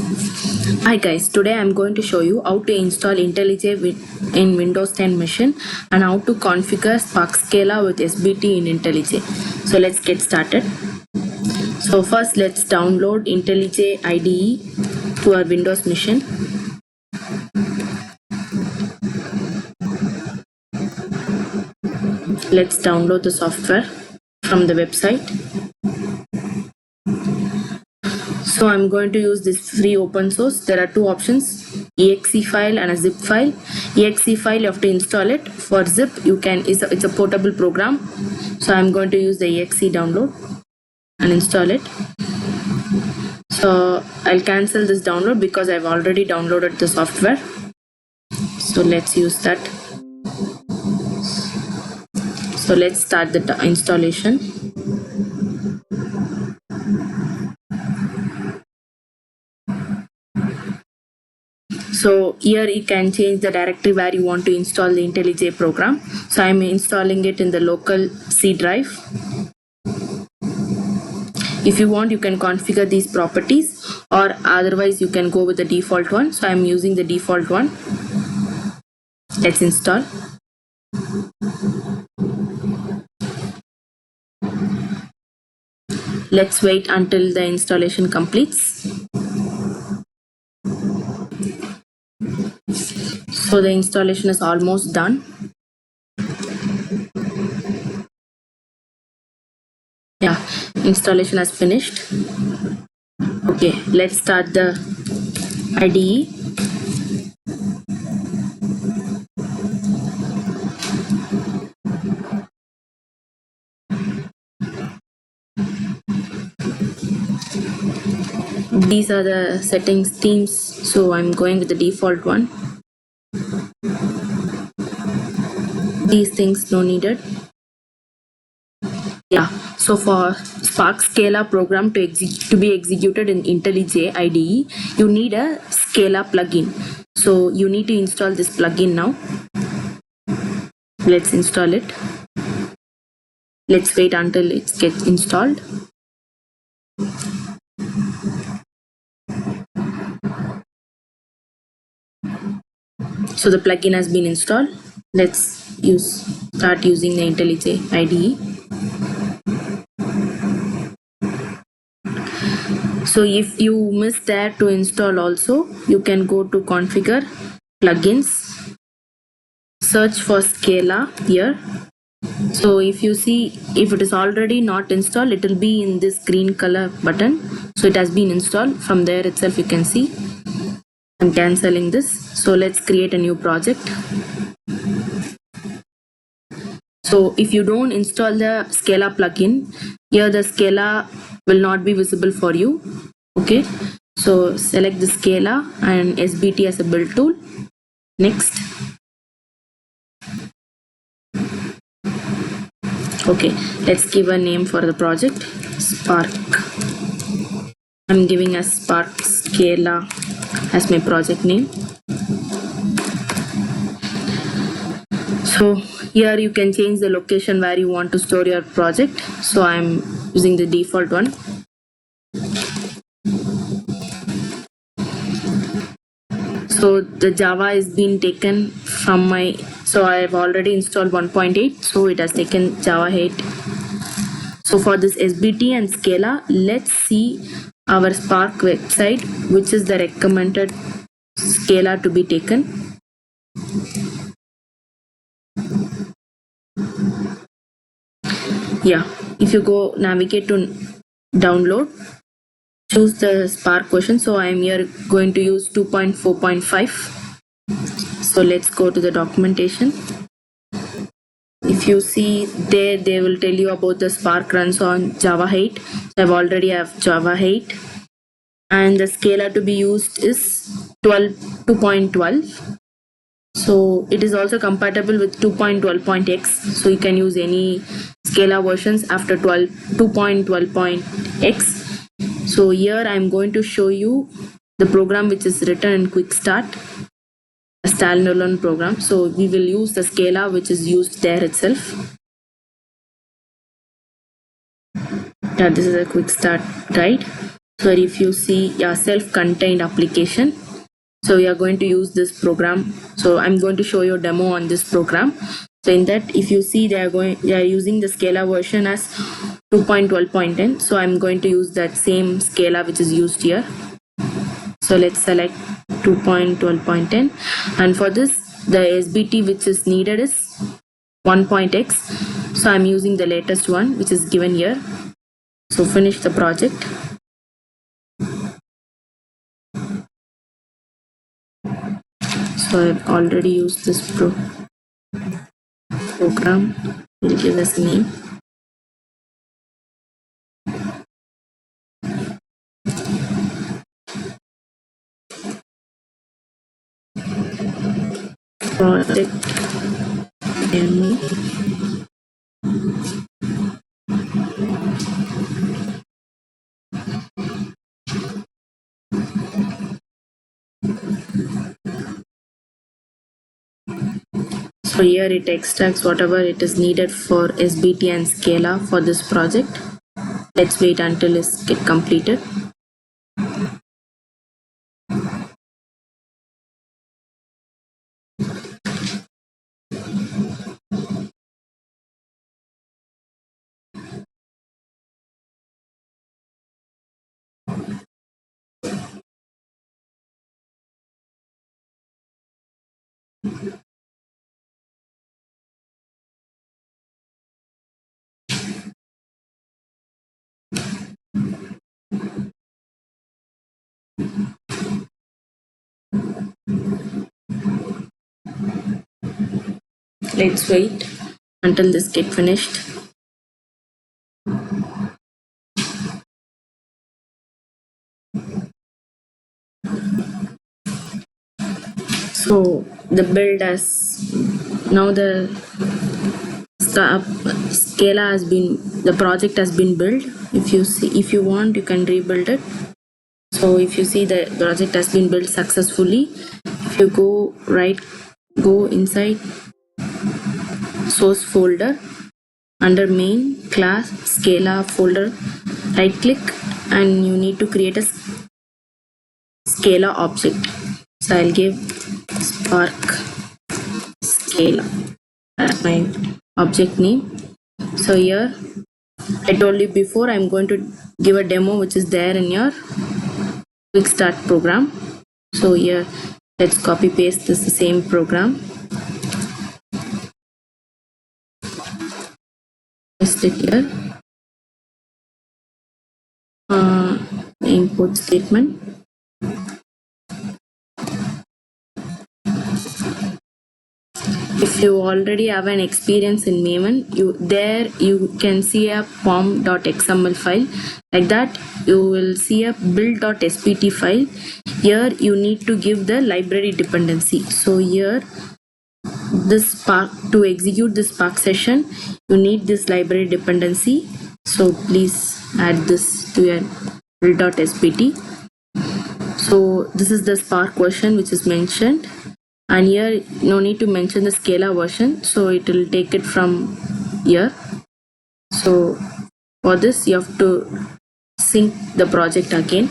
Hi guys, today I'm going to show you how to install IntelliJ in Windows 10 machine and how to configure Spark Scala with SBT in IntelliJ. So let's get started. So first let's download IntelliJ IDE to our Windows machine. Let's download the software from the website. So I'm going to use this free open source. There are two options, exe file and a zip file. Exe file you have to install it. For zip you can, it's a portable program. So I'm going to use the exe download and install it. So I'll cancel this download because I've already downloaded the software. So let's use that. So let's start the installation. So here you can change the directory where you want to install the IntelliJ program. So I'm installing it in the local C drive. If you want, you can configure these properties, or otherwise you can go with the default one. So I'm using the default one. Let's install. Let's wait until the installation completes. So the installation is almost done. Yeah, installation has finished. Okay, let's start the IDE. These are the settings themes, so I'm going with the default one. These things no needed. Yeah, so for Spark Scala program to be executed in IntelliJ IDE, you need a Scala plugin. So you need to install this plugin now. Let's install it. Let's wait until it gets installed. So the plugin has been installed. Let's start using the IntelliJ IDE. So if you missed that to install also, you can go to configure plugins, search for Scala here. So if you see, if it is already not installed, it will be in this green color button. So it has been installed. From there itself you can see. I'm cancelling this. So let's create a new project. So if you don't install the Scala plugin, here the Scala will not be visible for you. Okay, so select the Scala and SBT as a build tool. Next. Okay, let's give a name for the project, Spark. I'm giving a Spark Scala as my project name. So here you can change the location where you want to store your project. So I'm using the default one. So the Java is being taken from so I've already installed 1.8, so it has taken Java 8. So for this SBT and Scala, let's see our Spark website, which is the recommended Scala to be taken. Yeah, if you go navigate to download, choose the Spark version. So I am here going to use 2.4.5. So let's go to the documentation. If you see there, they will tell you about the Spark runs on Java 8. I've already have Java 8. And the Scala to be used is 2.12. So it is also compatible with 2.12.x. So you can use any Scala versions after 2.12.x. So here I'm going to show you the program which is written in Quick Start, a standalone program. So we will use the Scala which is used there itself. Yeah, this is a Quick Start guide. So if you see your self-contained application, so we are going to use this program. So I'm going to show you a demo on this program. So in that, if you see they are using the Scala version as 2.12.10. So I'm going to use that same Scala which is used here. So let's select 2.12.10, and for this the SBT which is needed is 1.x. So I'm using the latest one which is given here. So finish the project. So I've already used this program. We'll give us a name. Project demo. So here it extracts whatever it is needed for SBT and Scala for this project. Let's wait until it gets completed. Let's wait until this gets finished. So the build has now the Scala has been, the project has been built. If you see, if you want, you can rebuild it. So if you see the project has been built successfully, if you go inside source folder, under main class Scala folder, right click, and you need to create a Scala object. So I'll give Spark Scala as my object name. So here I told you before, I'm going to give a demo which is there in your quick start program. So here let's copy paste this same program, paste it here. Import statement. If you already have an experience in Maven, you can see a pom.xml file. Like that, you will see a build.spt file. Here you need to give the library dependency. So here, this Spark, to execute this Spark session, you need this library dependency. So please add this to your build.spt. So this is the Spark version which is mentioned, and here no need to mention the Scala version, so it will take it from here. So for this you have to sync the project again.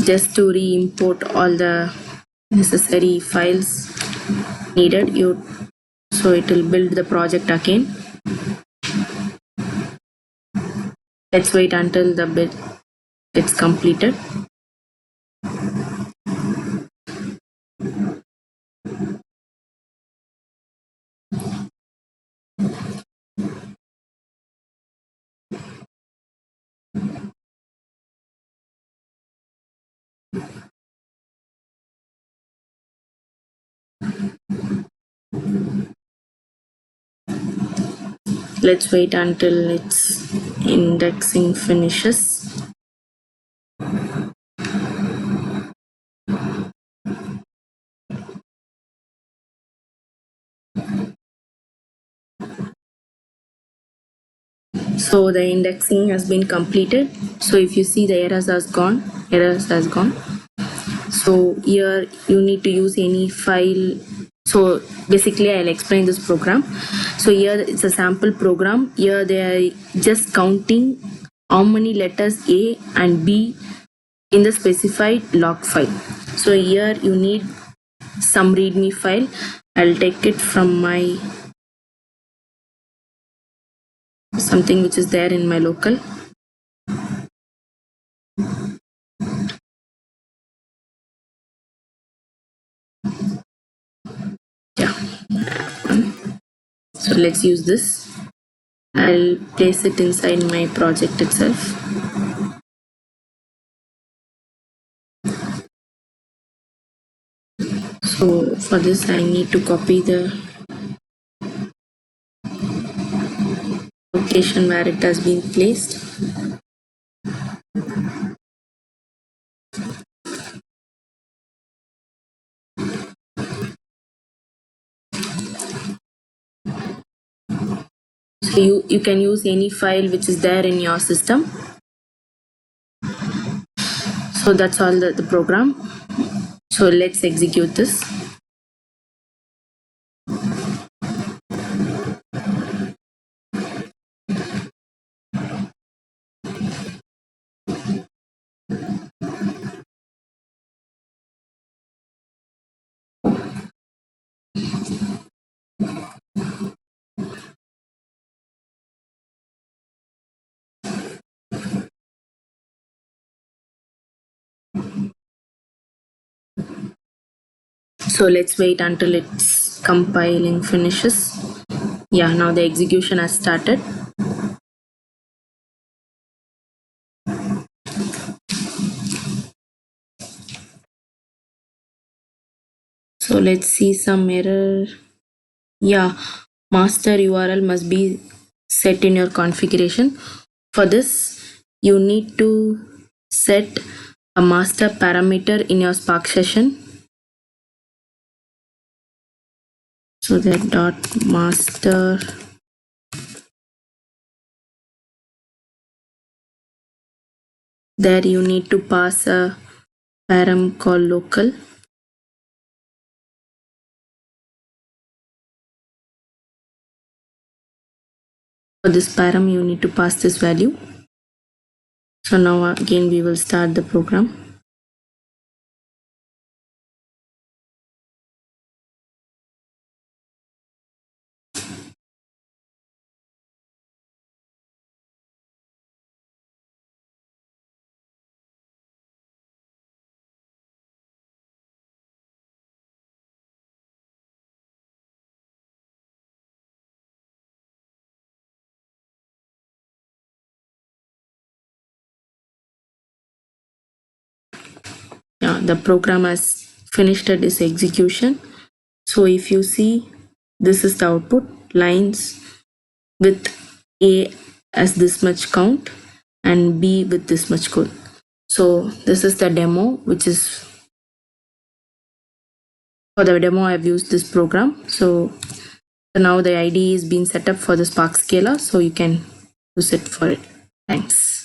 Just to re-import all the necessary files needed, so it will build the project again. Let's wait until the build gets completed. Let's wait until its indexing finishes. So the indexing has been completed. So if you see, the errors has gone. So here you need to use any file. So basically I'll explain this program. So So here it's a sample program. Here they are just counting how many letters A and B in the specified log file. So here you need some readme file. I'll take it from my something which is there in my local. Yeah. So let's use this. I'll place it inside my project itself. So for this I need to copy the location where it has been placed. So you can use any file which is there in your system. So that's all the program. So let's execute this. So let's wait until it's compiling finishes. Yeah, now the execution has started. So let's see some error. Yeah, master URL must be set in your configuration. For this, you need to set a master parameter in your Spark session. So that dot master there you need to pass a param called local. For this param you need to pass this value. So now again we will start the program. Yeah, the program has finished its execution. So if you see, this is the output lines with A as this much count and B with this much code. So this is the demo, which is for the demo I've used this program. So now the IDE is being set up for the Spark Scala, so you can use it for it. Thanks.